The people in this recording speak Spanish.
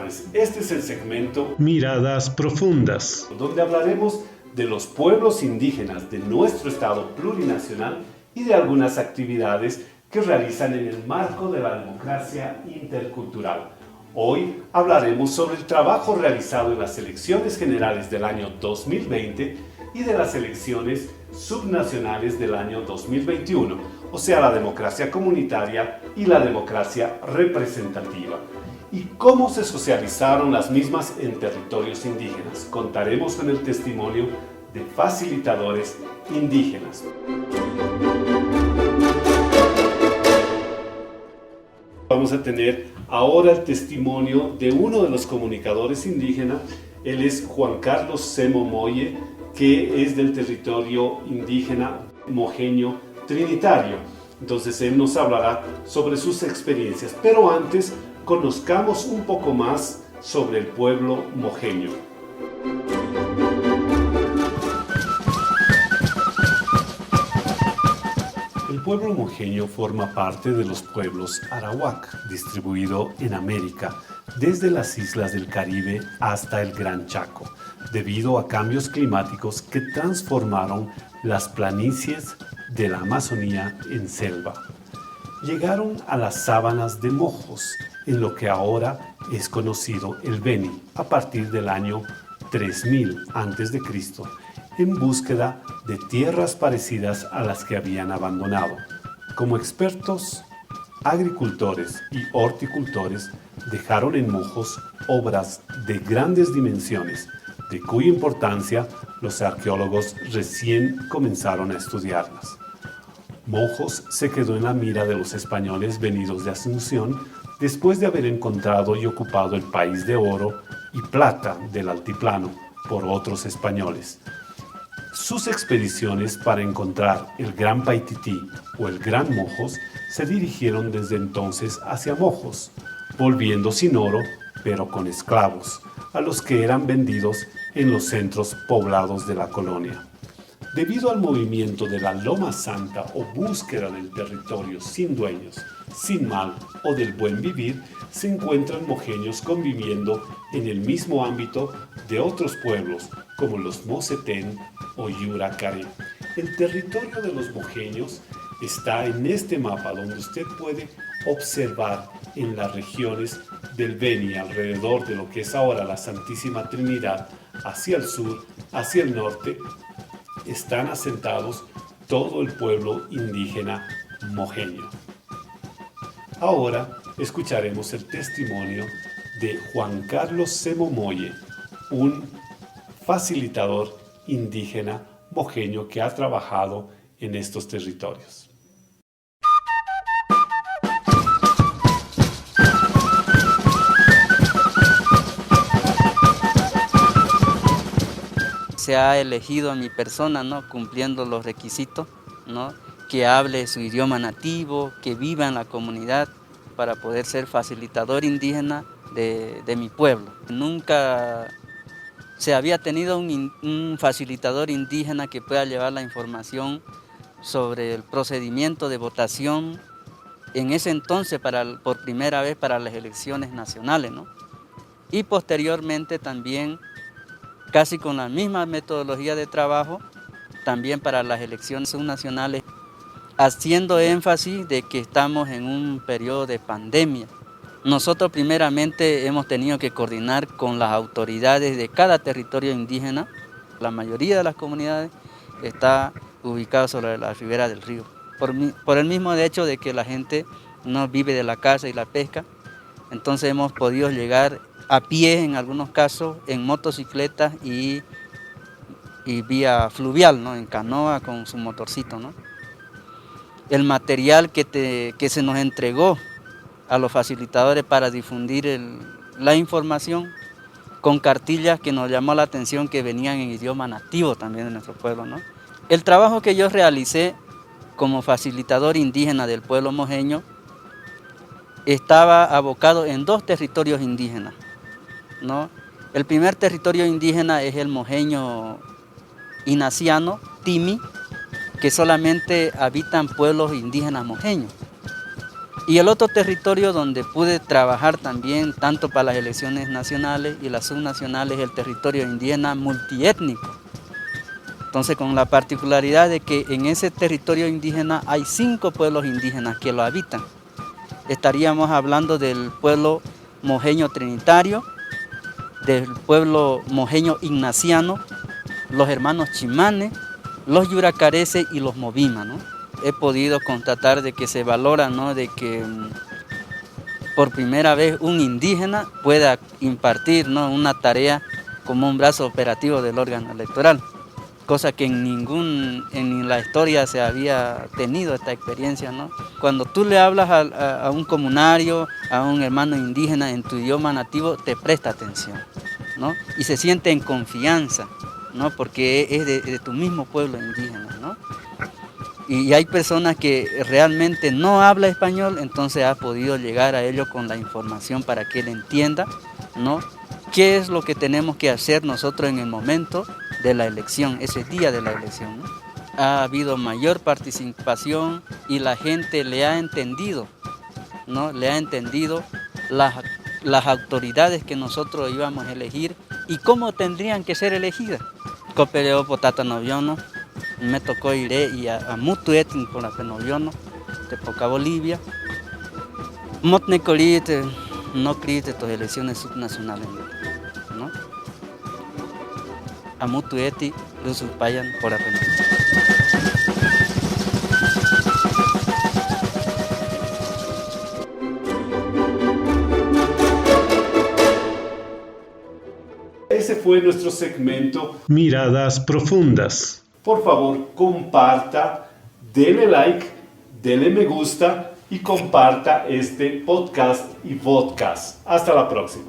tardes. Este es el segmento Miradas Profundas, donde hablaremos de los pueblos indígenas de nuestro estado plurinacional y de algunas actividades que realizan en el marco de la democracia intercultural. Hoy hablaremos sobre el trabajo realizado en las elecciones generales del año 2020 y de las elecciones subnacionales del año 2021, o sea, la democracia comunitaria y la democracia representativa, y cómo se socializaron las mismas en territorios indígenas. Contaremos con el testimonio de facilitadores indígenas. Vamos a tener ahora el testimonio de uno de los comunicadores indígenas. Él es Juan Carlos Semo Moye, que es del territorio indígena mojeño trinitario. Entonces él nos hablará sobre sus experiencias, pero antes conozcamos un poco más sobre el pueblo mojeño. El pueblo mojeño forma parte de los pueblos arawak, distribuido en América, desde las islas del Caribe hasta el Gran Chaco, debido a cambios climáticos que transformaron las planicies de la Amazonía en selva. Llegaron a las sabanas de Mojos, en lo que ahora es conocido el Beni, a partir del año 3000 a.C., en búsqueda de tierras parecidas a las que habían abandonado. Como expertos, agricultores y horticultores dejaron en Mojos obras de grandes dimensiones, de cuya importancia los arqueólogos recién comenzaron a estudiarlas. Mojos se quedó en la mira de los españoles venidos de Asunción después de haber encontrado y ocupado el país de oro y plata del altiplano por otros españoles. Sus expediciones para encontrar el Gran Paitití o el Gran Mojos se dirigieron desde entonces hacia Mojos, volviendo sin oro, pero con esclavos, a los que eran vendidos en los centros poblados de la colonia. Debido al movimiento de la Loma Santa o búsqueda del territorio sin dueños, sin mal o del buen vivir, se encuentran mojeños conviviendo en el mismo ámbito de otros pueblos como los Mosetén o Yuracaré. El territorio de los mojeños está en este mapa, donde usted puede observar en las regiones del Beni, alrededor de lo que es ahora la Santísima Trinidad, hacia el sur, hacia el norte, están asentados todo el pueblo indígena mojeño. Ahora escucharemos el testimonio de Juan Carlos Semo Moye, un facilitador indígena mojeño que ha trabajado en estos territorios. Se ha elegido a mi persona, ¿no?, cumpliendo los requisitos, ¿no?, que hable su idioma nativo, que viva en la comunidad para poder ser facilitador indígena de mi pueblo. Nunca se había tenido un facilitador indígena que pueda llevar la información sobre el procedimiento de votación en ese entonces por primera vez para las elecciones nacionales, ¿no? Y posteriormente también, casi con la misma metodología de trabajo, también para las elecciones subnacionales, haciendo énfasis de que estamos en un periodo de pandemia. Nosotros primeramente hemos tenido que coordinar con las autoridades de cada territorio indígena. La mayoría de las comunidades está ubicada sobre la ribera del río. Por el mismo hecho de que la gente no vive de la caza y la pesca, entonces hemos podido llegar a pie en algunos casos, en motocicletas y vía fluvial, ¿no?, en canoa con su motorcito, ¿no? El material que se nos entregó a los facilitadores para difundir la información, con cartillas que nos llamó la atención que venían en idioma nativo también de nuestro pueblo, ¿no? El trabajo que yo realicé como facilitador indígena del pueblo mojeño estaba abocado en dos territorios indígenas, ¿no? El primer territorio indígena es el mojeño inaciano, Timi, que solamente habitan pueblos indígenas mojeños. Y el otro territorio donde pude trabajar también, tanto para las elecciones nacionales y las subnacionales, es el territorio indígena multiétnico. Entonces, con la particularidad de que en ese territorio indígena hay 5 pueblos indígenas que lo habitan. Estaríamos hablando del pueblo mojeño trinitario, del pueblo mojeño ignaciano, los hermanos chimanes, los yuracareses y los movima, ¿no? He podido constatar de que se valora, ¿no?, de que por primera vez un indígena pueda impartir, ¿no?, una tarea como un brazo operativo del órgano electoral, cosa que en la historia se había tenido esta experiencia, ¿no? Cuando tú le hablas a un comunario, a un hermano indígena en tu idioma nativo, te presta atención, ¿no? Y se siente en confianza, ¿no?, porque es de tu mismo pueblo indígena, ¿no? Y hay personas que realmente no hablan español, entonces ha podido llegar a ellos con la información para que él entienda, ¿no?, qué es lo que tenemos que hacer nosotros en el momento de la elección, ese día de la elección, ¿no? Ha habido mayor participación y la gente le ha entendido, ¿no?, le ha entendido las autoridades que nosotros íbamos a elegir y cómo tendrían que ser elegidas. Copeleo potata noviono, me tocó ir y a mutu etin por la penoviono, de poca Bolivia. Motne colite, no crite tus elecciones subnacionales, ¿no? A mutu eti, lusus payan por la penoviono. Ese fue nuestro segmento. Miradas profundas. Por favor, comparta, dele like, dele me gusta y comparta este podcast y podcast. Hasta la próxima.